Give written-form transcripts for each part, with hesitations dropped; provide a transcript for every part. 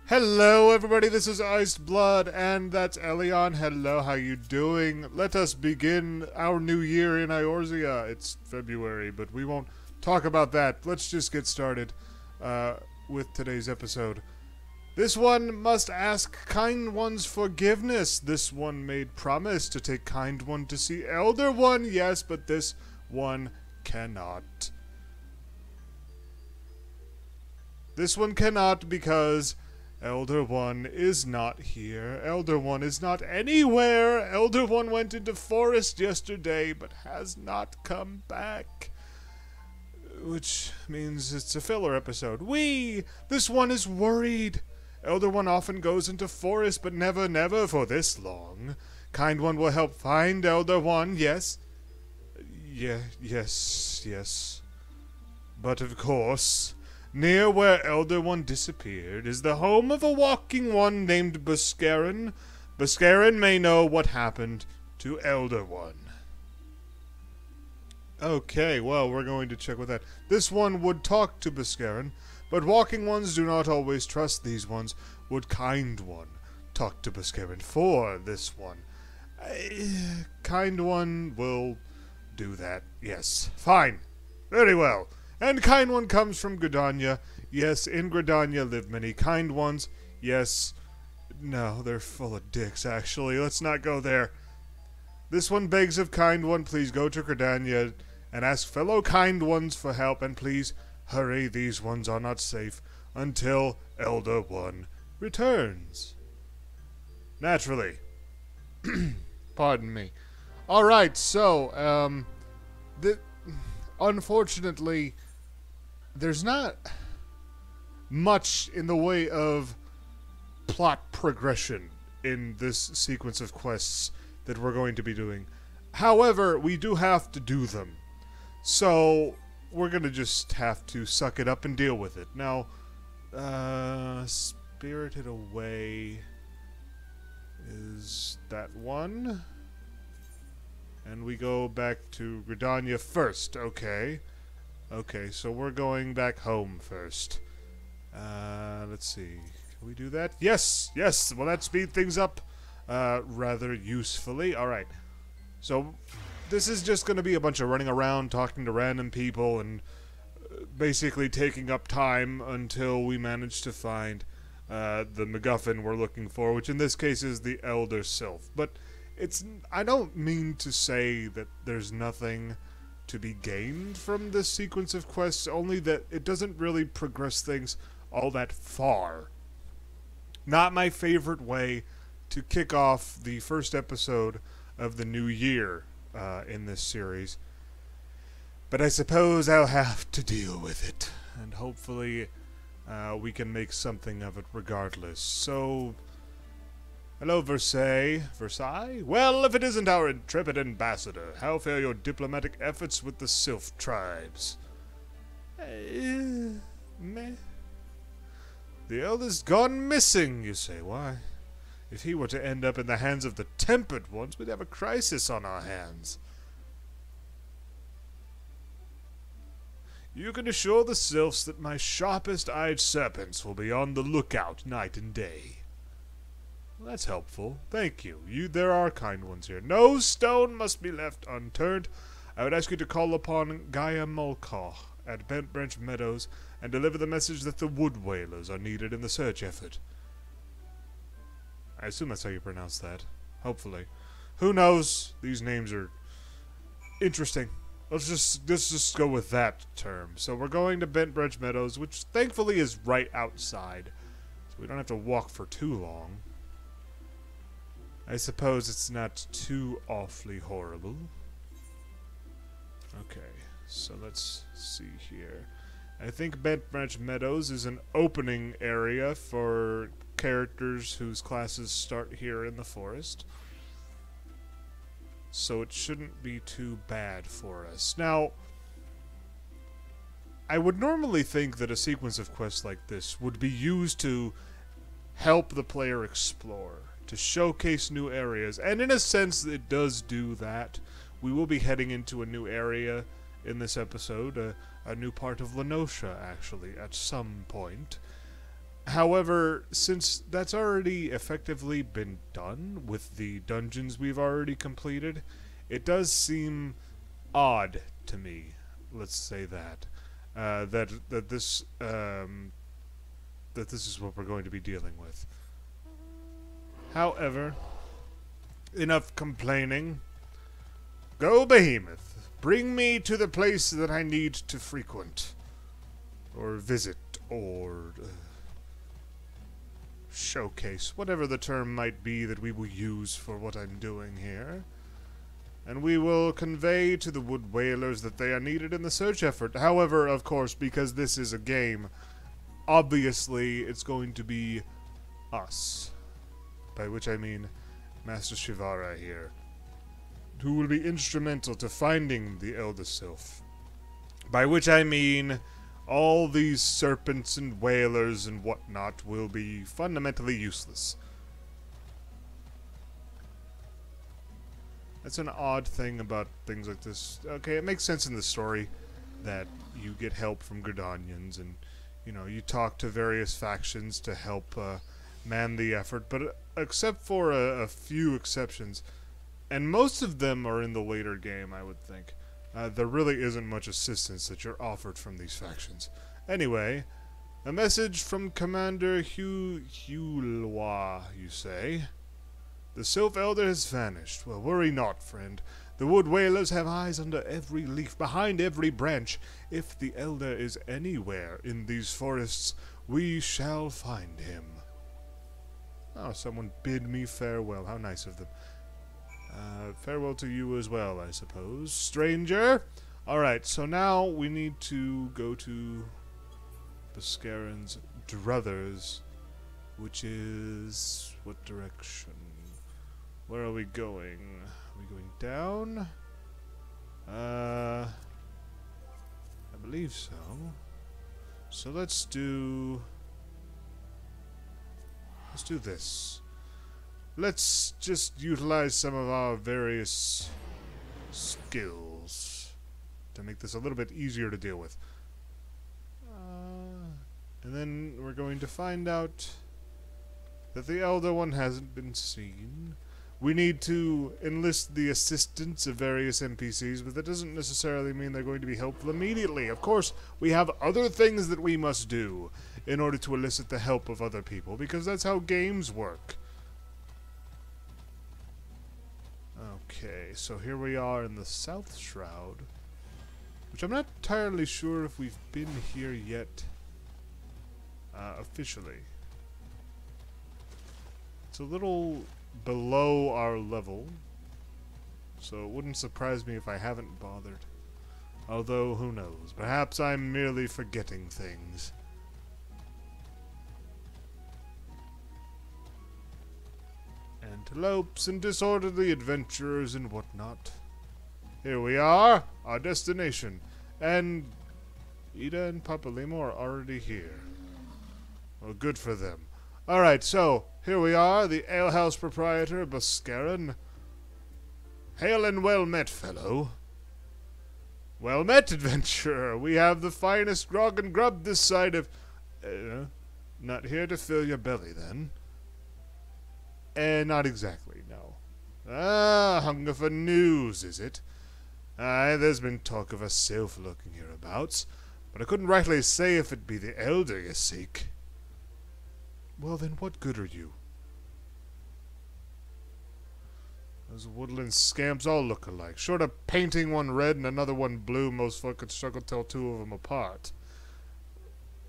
Hello everybody, this is Iced Blood, and that's Elion. Hello, how you doing? Let us begin our new year in Eorzea. It's February, but we won't talk about that. Let's just get started with today's episode. This one must ask Kind One's forgiveness. This one made promise to take Kind One to see Elder One, yes, but this one cannot. This one cannot because Elder One is not here. Elder One is not anywhere. Elder One went into forest yesterday, but has not come back. Which means it's a filler episode. This one is worried. Elder One often goes into forest, but never for this long. Kind One will help find Elder One, yes? Yes. But of course, near where Elder One disappeared is the home of a walking one named Qiqirn. Qiqirn may know what happened to Elder One. Okay, well, we're going to check with that. This one would talk to Qiqirn, but walking ones do not always trust these ones. Would Kind One talk to Qiqirn for this one? Kind One will do that, yes. Fine. Very well. And Kind One comes from Gridania. Yes, in Gridania live many kind ones. Yes. No, they're full of dicks, actually. Let's not go there. This one begs of Kind One, please go to Gridania and ask fellow kind ones for help, and please hurry, these ones are not safe until Elder One returns. Naturally. Pardon me. Alright, so, unfortunately, there's not much in the way of plot progression in this sequence of quests that we're going to be doing. However, we do have to do them. So, we're going to just have to suck it up and deal with it. Now, Spirited Away is that one. And we go back to Gridania first, okay. Okay, so we're going back home first. Let's see. Can we do that? Yes! Well, that speed things up rather usefully. Alright. So, this is just going to be a bunch of running around, talking to random people, and basically taking up time until we manage to find the MacGuffin we're looking for, which in this case is the Elder Sylph. But I don't mean to say that there's nothing to be gained from this sequence of quests, only that it doesn't really progress things all that far. Not my favorite way to kick off the first episode of the new year in this series. But I suppose I'll have to deal with it, and hopefully we can make something of it regardless. So, hello, Versailles? Well, if it isn't our intrepid ambassador, how fare your diplomatic efforts with the Sylph tribes? Meh. The Elder's gone missing, you say. Why? If he were to end up in the hands of the Tempered Ones, we'd have a crisis on our hands. You can assure the Sylphs that my sharpest-eyed serpents will be on the lookout night and day. Well, that's helpful. Thank you. There are kind ones here. No stone must be left unturned. I would ask you to call upon Gaia Mulcaw at Bent Branch Meadows and deliver the message that the Wood Whalers are needed in the search effort. I assume that's how you pronounce that. Hopefully. Who knows? These names are interesting. Let's just go with that term. So we're going to Bent Branch Meadows, which thankfully is right outside. So we don't have to walk for too long. I suppose it's not too awfully horrible. Okay, so let's see here. I think Bent Branch Meadows is an opening area for characters whose classes start here in the forest. So it shouldn't be too bad for us. Now, I would normally think that a sequence of quests like this would be used to help the player explore, to showcase new areas, and in a sense it does do that. We will be heading into a new area in this episode, a new part of Lenosha, actually, at some point. However, since that's already effectively been done with the dungeons we've already completed, it does seem odd to me. Let's say that that this is what we're going to be dealing with. However, enough complaining. Go, Behemoth. Bring me to the place that I need to frequent, or visit, or showcase, whatever the term might be that we will use for what I'm doing here. And we will convey to the Wood Whalers that they are needed in the search effort. However, of course, because this is a game, obviously it's going to be us. By which I mean Master Shivara here, who will be instrumental to finding the Elder Sylph. By which I mean all these serpents and whalers and whatnot will be fundamentally useless. That's an odd thing about things like this. Okay, it makes sense in the story that you get help from Gridanians and, you know, you talk to various factions to help man the effort, but except for a few exceptions, and most of them are in the later game, I would think, there really isn't much assistance that you're offered from these factions. Anyway, a message from Commander Hulwa, you say? The Sylph Elder has vanished. Well, worry not, friend. The Wood Whalers have eyes under every leaf, behind every branch. If the Elder is anywhere in these forests, we shall find him. Oh, someone bid me farewell. How nice of them. Farewell to you as well, I suppose. Stranger? Alright, so now we need to go to Buscarin's Druthers, which is... what direction? Where are we going? Are we going down? I believe so. So let's do this. Let's just utilize some of our various skills to make this a little bit easier to deal with. And then we're going to find out that the Elder One hasn't been seen. We need to enlist the assistance of various NPCs, but that doesn't necessarily mean they're going to be helpful immediately. Of course, we have other things that we must do in order to elicit the help of other people, because that's how games work. Okay, so here we are in the South Shroud, which I'm not entirely sure if we've been here yet, officially. It's a little below our level, so it wouldn't surprise me if I haven't bothered. Although, who knows? Perhaps I'm merely forgetting things. Antelopes and disorderly adventurers and whatnot. Here we are, our destination, and Ida and Papa Limo are already here. Well, good for them. Alright, so, here we are, the Alehouse proprietor, Buscarin. Hail and well met, fellow. Well met, adventurer. We have the finest grog and grub this side of... not here to fill your belly, then? Not exactly, no. Ah, hunger for news, is it? Aye, there's been talk of a Sylph lurking hereabouts, but I couldn't rightly say if it be the Elder you seek. Well, then what good are you? Those woodland scamps all look alike. Short of painting one red and another one blue, most folk could struggle to tell two of them apart.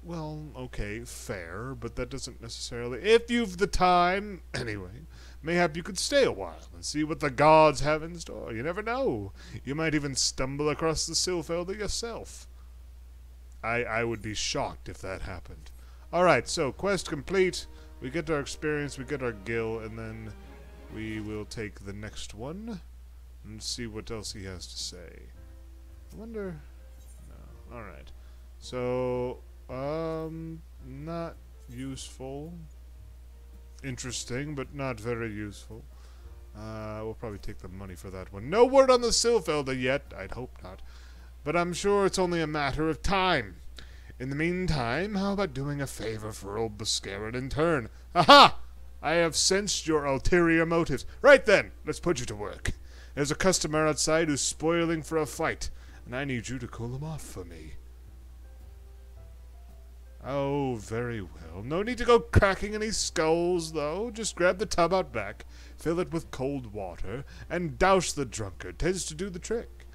Well, okay, fair, but that doesn't necessarily... If you've the time, anyway, mayhap you could stay a while and see what the gods have in store. You never know. You might even stumble across the Sylph Elder yourself. I would be shocked if that happened. Alright, so quest complete. We get our experience, we get our gil, and then we will take the next one and see what else he has to say. I wonder... No. Alright. So... not useful. Interesting, but not very useful. We'll probably take the money for that one. No word on the Sylph Elder yet. I'd hope not. But I'm sure it's only a matter of time. In the meantime, how about doing a favor for old Qiqirn in turn? Aha! I have sensed your ulterior motives. Right then, let's put you to work. There's a customer outside who's spoiling for a fight, and I need you to cool him off for me. Oh, very well. No need to go cracking any skulls, though. Just grab the tub out back, fill it with cold water, and douse the drunkard. Tends to do the trick.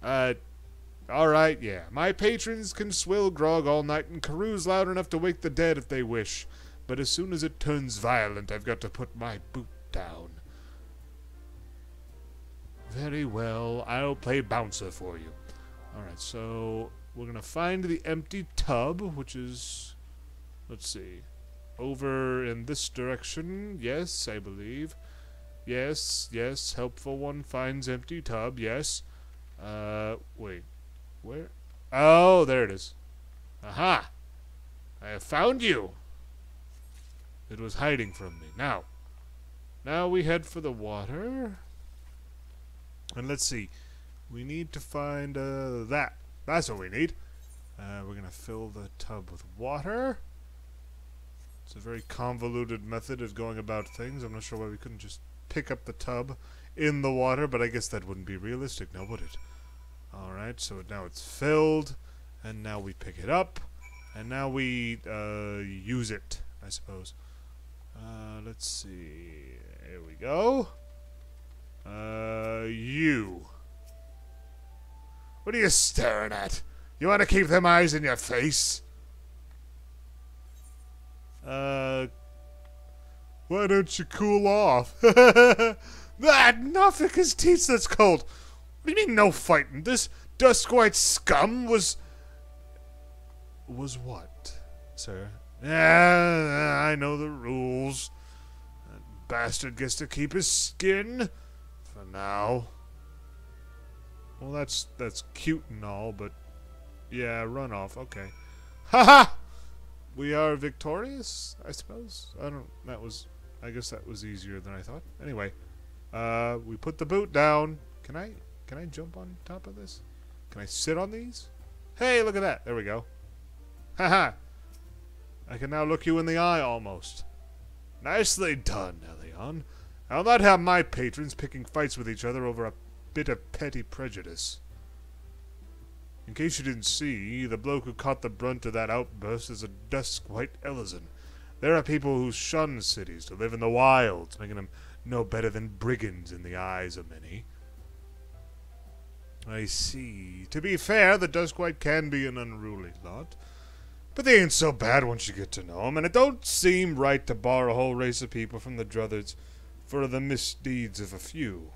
Alright, yeah. My patrons can swill grog all night and carouse loud enough to wake the dead if they wish. But as soon as it turns violent, I've got to put my boot down. Very well. I'll play bouncer for you. Alright, so we're going to find the empty tub, which is, let's see, over in this direction. Yes, I believe. Yes, yes, helpful one finds empty tub, yes. Wait. Where? Oh, there it is. Aha! I have found you! It was hiding from me. Now we head for the water. And let's see. We need to find, that. That's what we need. We're gonna fill the tub with water. It's a very convoluted method of going about things. I'm not sure why we couldn't just pick up the tub in the water, but I guess that wouldn't be realistic, now would it? Alright, so now it's filled, and now we pick it up, and now we use it, I suppose. Let's see. Here we go. You. What are you staring at? You want to keep them eyes in your face? Why don't you cool off? That Nafika's teeth, that's cold. What do you mean no fighting? This Duskwhite scum was what, sir? I know the rules. That bastard gets to keep his skin for now. Well, that's cute and all, but yeah, run off. Okay. Haha! We are victorious, I suppose. I guess that was easier than I thought. Anyway, we put the boot down. Can I jump on top of this? Can I sit on these? Hey, look at that. There we go. Haha. I can now look you in the eye almost. Nicely done, Elion. I'll not have my patrons picking fights with each other over a bit of petty prejudice. In case you didn't see, the bloke who caught the brunt of that outburst is a Duskwhite Ellison. There are people who shun cities to live in the wilds, making them no better than brigands in the eyes of many. I see. To be fair, the Duskwhite can be an unruly lot, but they ain't so bad once you get to know 'em, and it don't seem right to bar a whole race of people from the Druthers for the misdeeds of a few.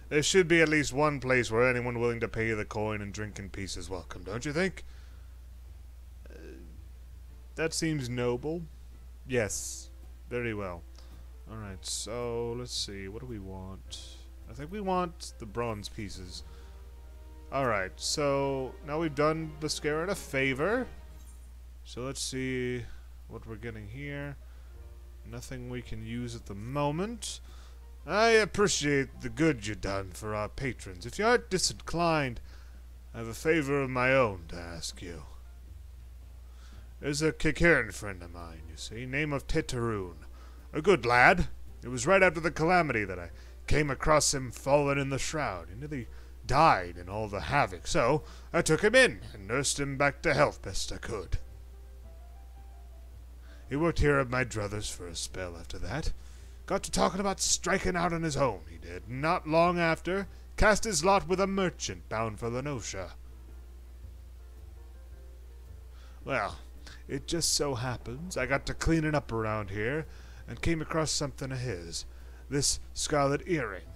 There should be at least one place where anyone willing to pay the coin and drink in peace is welcome, don't you think? That seems noble. Yes. Very well. Alright, so let's see. What do we want? I think we want the bronze pieces. Alright, so now we've done Qiqirn a favor. So let's see what we're getting here. Nothing we can use at the moment. I appreciate the good you done for our patrons. If you aren't disinclined, I have a favor of my own to ask you. There's a Qiqirn friend of mine, you see, name of Qiqirn. A good lad. It was right after the calamity that I came across him fallen in the shroud. He nearly died in all the havoc, so I took him in and nursed him back to health best I could. He worked here at my druthers for a spell after that. Got to talking about striking out on his own, he did. Not long after, cast his lot with a merchant bound for Lenosha. Well, it just so happens I got to cleaning up around here and came across something of his, this scarlet earring.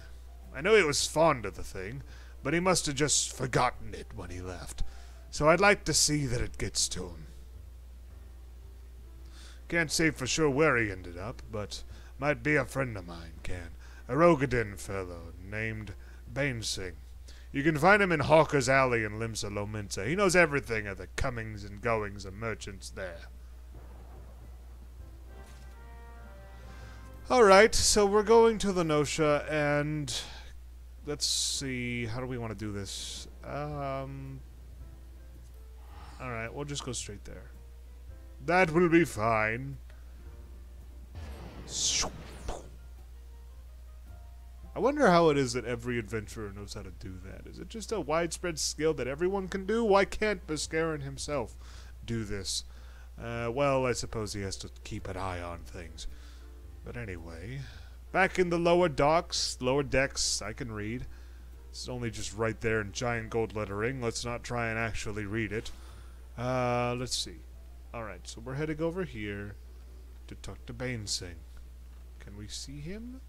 I know he was fond of the thing, but he must have just forgotten it when he left, so I'd like to see that it gets to him. Can't say for sure where he ended up, but might be a friend of mine can. A Rogadin fellow named Bainsing. You can find him in Hawker's Alley in Limsa Lominsa. He knows everything of the comings and goings of merchants there. Alright, so we're going to Lenosha, and let's see, how do we want to do this? Alright, we'll just go straight there. That will be fine. I wonder how it is that every adventurer knows how to do that. Is it just a widespread skill that everyone can do? Why can't Qiqirn himself do this? Well, I suppose he has to keep an eye on things. But anyway, back in the lower decks, I can read. It's only just right there in giant gold lettering. Let's not try and actually read it. Let's see. Alright, so we're heading over here to talk to Bainsing. Can we see him?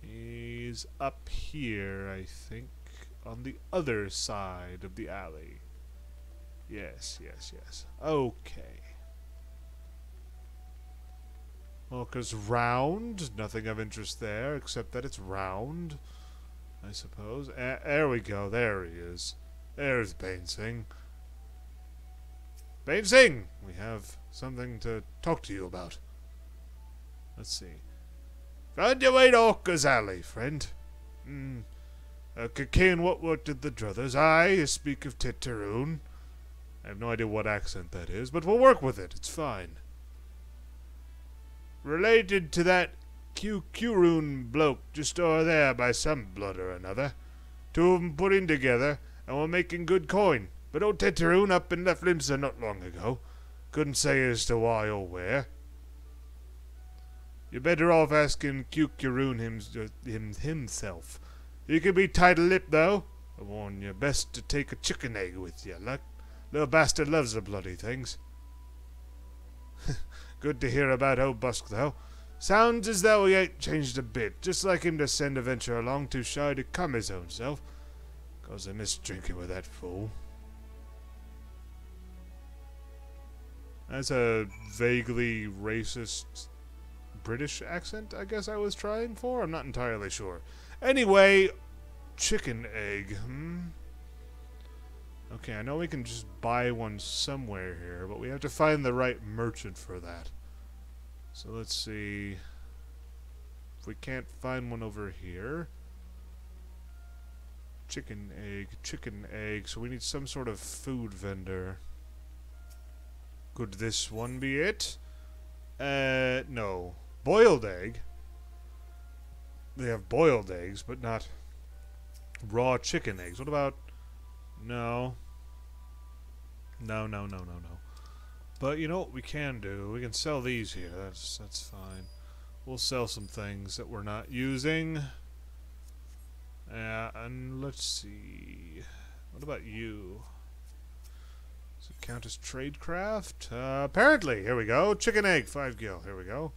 He's up here, I think, on the other side of the alley. Yes. Okay. Well, 'cause round, nothing of interest there, except that it's round, I suppose. There we go, there he is. There's Bainsing. Bainsing! We have something to talk to you about. Let's see. Found your way to Orca's Alley, friend. Qiqirn, what did the Druthers? I speak of Qiqirn. I have no idea what accent that is, but we'll work with it. It's fine. Related to that Qiqirn bloke just over there by some blood or another. Two of 'em put in together, and were making good coin. But old Qiqirn up and left Limsa not long ago. Couldn't say as to why or where. You're better off asking Qiqirn himself. You can be tight-lipped, though. I warn you, best to take a chicken egg with you. Little bastard loves the bloody things. Good to hear about old Busk, though. Sounds as though he ain't changed a bit. Just like him to send a venture along, too shy to come his own self. 'Cause I miss drinking with that fool. That's a vaguely racist British accent, I guess I was trying for? I'm not entirely sure. Anyway, chicken egg, Okay, I know we can just buy one somewhere here, but we have to find the right merchant for that. So let's see. If we can't find one over here. Chicken egg. So we need some sort of food vendor. Could this one be it? No. Boiled egg? They have boiled eggs, but not raw chicken eggs. What about... No. No. But you know what we can do? We can sell these here. That's fine. We'll sell some things that we're not using. And let's see. What about you? Does it count as tradecraft? Apparently. Here we go. Chicken egg, 5 gil. Here we go.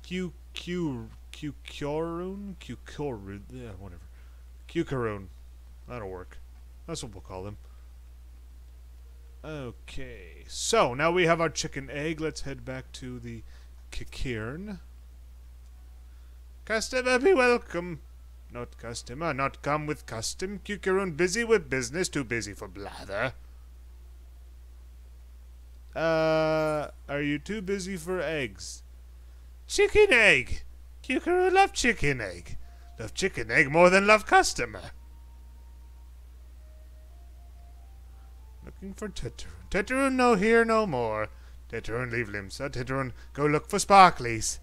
Qiqirn? Yeah, whatever. Qiqirn. That'll work. That's what we'll call them. Okay. So, now we have our chicken egg. Let's head back to the Qiqirn. Customer be welcome. Not customer, not come with custom. Qiqirn busy with business, too busy for blather. Are you too busy for eggs? Chicken egg! Qiqirn love chicken egg. Love chicken egg more than love customer. Looking for Qiqirn. Qiqirn no here no more. Qiqirn leave Limsa. Qiqirn go look for sparklies.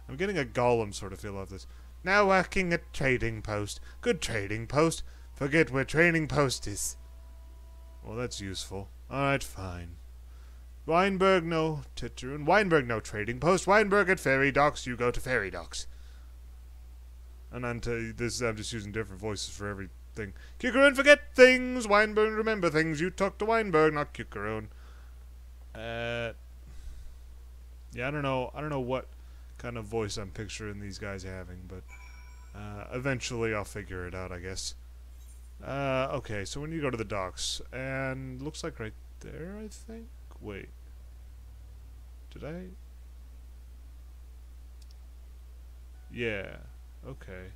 I'm getting a Gollum sort of feel of this. Now working at trading post. Good trading post. Forget where trading post is. Well, that's useful. Alright, fine. Weinberg no Qiqirn. Weinberg no trading post. Weinberg at ferry docks. You go to ferry docks. And until this, I'm just using different voices for everything. Qiqirn forget things. Weinberg remember things. You talk to Weinberg, not Qiqirn. Yeah, I don't know what kind of voice I'm picturing these guys having, but eventually I'll figure it out, I guess. Okay, so when you go to the docks, and looks like right there, I think. Wait, did I? Yeah. Okay.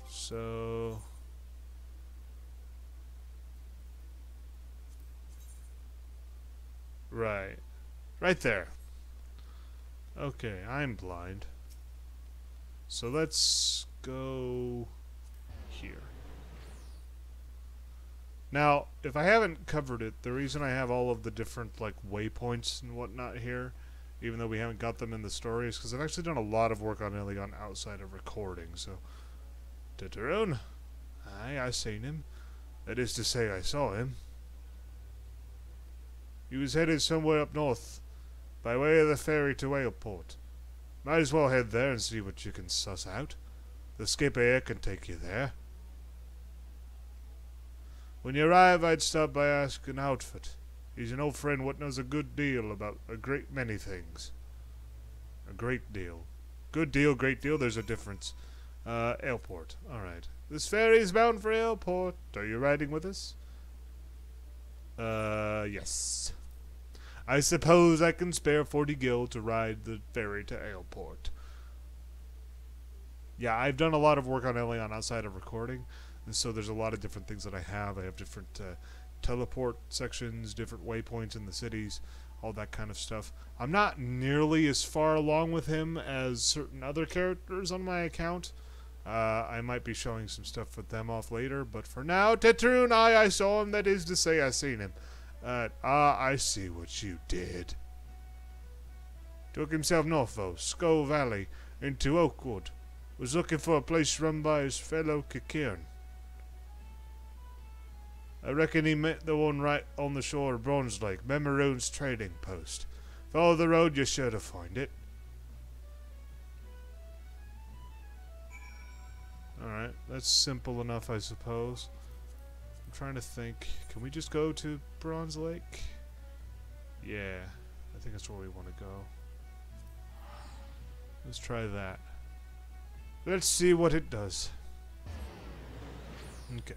So. Right. Right there. Okay, I'm blind. So let's go here. Now, if I haven't covered it, the reason I have all of the different like waypoints and whatnot here, even though we haven't got them in the story, is because I've actually done a lot of work on Ilion outside of recording. So, Qiqirn, aye, I seen him. That is to say, I saw him. He was headed somewhere up north, by way of the ferry to Aleport. Might as well head there and see what you can suss out. The skipper here can take you there. When you arrive, I'd stop by asking Outfit. He's an old friend what knows a good deal about a great many things. A great deal. Good deal, great deal, there's a difference. Aleport. Alright. This ferry is bound for Aleport. Are you riding with us? Yes. I suppose I can spare 40 gil to ride the ferry to Aleport. Yeah, I've done a lot of work on Ilion outside of recording, and so there's a lot of different things that I have. I have different teleport sections, different waypoints in the cities, all that kind of stuff. I'm not nearly as far along with him as certain other characters on my account. I might be showing some stuff with them off later, but for now, Qiqirn, I saw him, that is to say, I seen him. I see what you did. Took himself north, though, Skull Valley, into Oakwood. Was looking for a place run by his fellow Qiqirn. I reckon he met the one right on the shore of Bronze Lake, Memaroon's trading post. Follow the road, you're sure to find it. Alright, that's simple enough, I suppose. I'm trying to think. Can we just go to Bronze Lake? Yeah, I think that's where we want to go. Let's try that. Let's see what it does. Okay.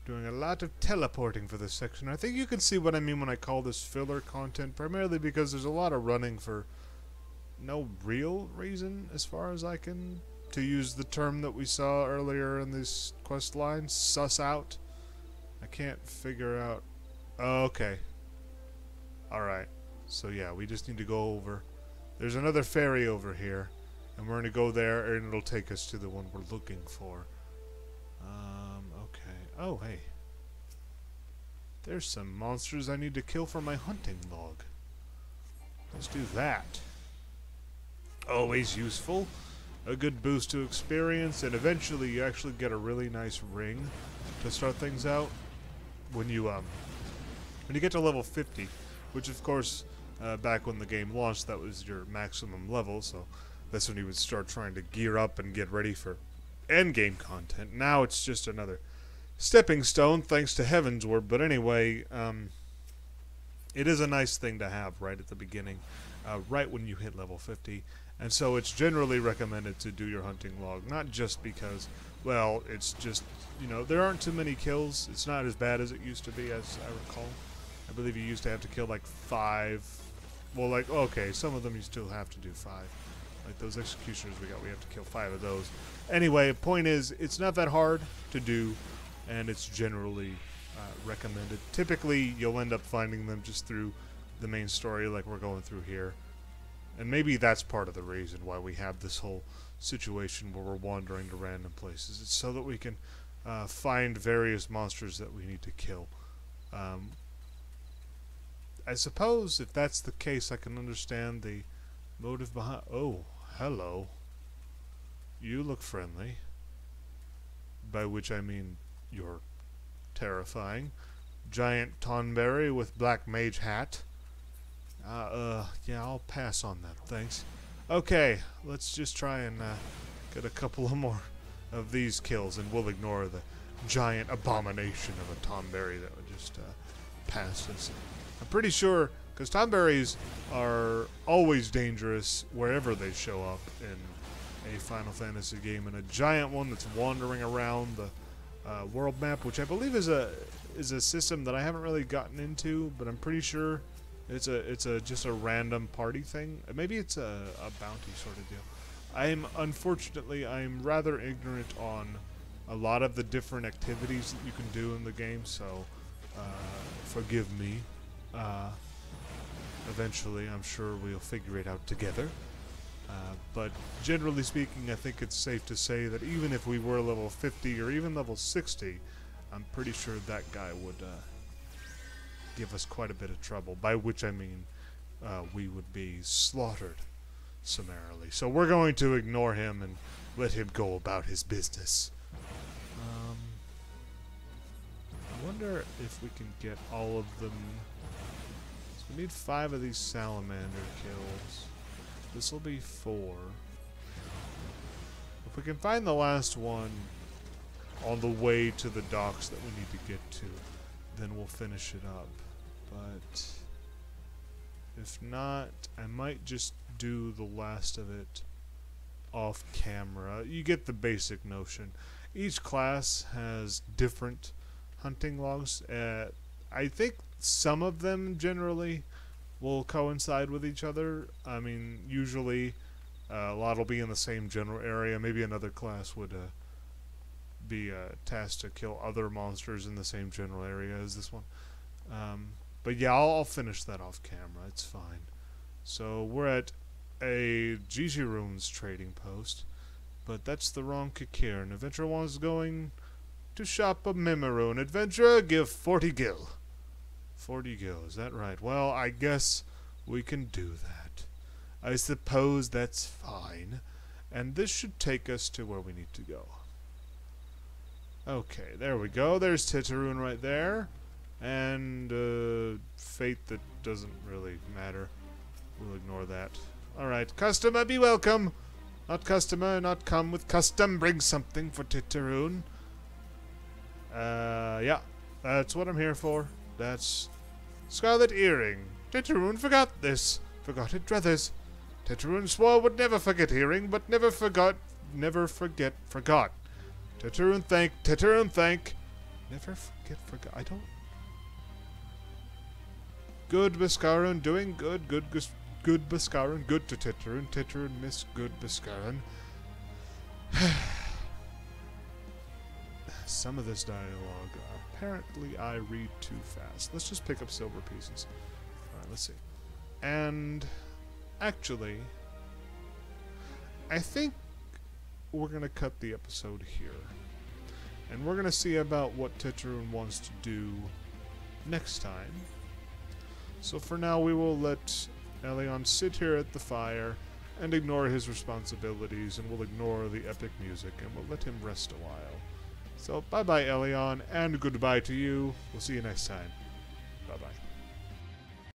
Doing a lot of teleporting for this section. I think you can see what I mean when I call this filler content, primarily because there's a lot of running for no real reason, as far as I can, to use the term that we saw earlier in this quest line, suss out. I can't figure out. Oh, okay. Alright. So yeah, we just need to go over. There's another ferry over here, and we're going to go there, and it'll take us to the one we're looking for. Okay. Oh, hey. There's some monsters I need to kill for my hunting log. Let's do that. Always useful. A good boost to experience, and eventually you actually get a really nice ring to start things out when you get to level 50, which of course back when the game launched, that was your maximum level, so that's when you would start trying to gear up and get ready for endgame content. Now it's just another stepping stone thanks to Heavensward, but anyway, it is a nice thing to have right at the beginning, right when you hit level 50, and so it's generally recommended to do your hunting log, not just because, well, it's just, you know, there aren't too many kills. It's not as bad as it used to be, as I recall. I believe you used to have to kill like 5. Well, like, okay, some of them you still have to do 5. Like those executioners we have to kill 5 of those. Anyway, point is, it's not that hard to do, and it's generally recommended. Typically, you'll end up finding them just through the main story like we're going through here. And maybe that's part of the reason why we have this whole situation where we're wandering to random places. It's so that we can find various monsters that we need to kill. I suppose if that's the case, I can understand the motive behind... Oh, hello. You look friendly. By which I mean you're terrifying. Giant Tonberry with black mage hat. Yeah, I'll pass on that, thanks. Okay, let's just try and get a couple of more of these kills, and we'll ignore the giant abomination of a Tonberry that would just pass us. I'm pretty sure, because Tonberries are always dangerous wherever they show up in a Final Fantasy game, and a giant one that's wandering around the world map, which I believe is a system that I haven't really gotten into, but I'm pretty sure it's just a random party thing. Maybe it's a bounty sort of deal. I'm rather ignorant on a lot of the different activities that you can do in the game, so forgive me. Eventually, I'm sure we'll figure it out together. But generally speaking, I think it's safe to say that even if we were level 50 or even level 60, I'm pretty sure that guy would give us quite a bit of trouble, by which I mean we would be slaughtered summarily. So we're going to ignore him and let him go about his business. I wonder if we can get all of them. So we need 5 of these salamander kills. This will be 4. If we can find the last one on the way to the docks that we need to get to, then we'll finish it up. But if not, I might just do the last of it off camera. You get the basic notion. Each class has different hunting logs. I think some of them generally will coincide with each other. I mean, usually a lot will be in the same general area. Maybe another class would be tasked to kill other monsters in the same general area as this one. But yeah, I'll finish that off camera. It's fine. So we're at a Qiqirn's trading post, but that's the wrong Qiqirn. Adventurer was going to shop a Mimiroon. Adventurer, give 40 gil. 40 gil, is that right? Well, I guess we can do that. I suppose that's fine. And this should take us to where we need to go. Okay, there we go. There's Qiqirn right there. And fate that doesn't really matter. We'll ignore that. Alright, customer, be welcome. Not customer, not come with custom. Bring something for Qiqirn. Yeah, that's what I'm here for. That's Scarlet Earring. Qiqirn forgot this. Forgot it, Druthers. Qiqirn swore would never forget Earring, but never forgot. Never forget, forgot. Qiqirn thank. Qiqirn thank. Never forget, forgot. I don't. Good Biscaran, doing good. Good Biscaran. Good to Qiqirn. Qiqirn miss good Biscaran. Some of this dialogue, apparently I read too fast. Let's just pick up silver pieces. Alright, let's see. And actually, I think we're going to cut the episode here. And we're going to see about what Qiqirn wants to do next time. So for now, we will let Elion sit here at the fire and ignore his responsibilities, and we'll ignore the epic music, and we'll let him rest a while. So bye-bye, Elion, and goodbye to you. We'll see you next time. Bye-bye.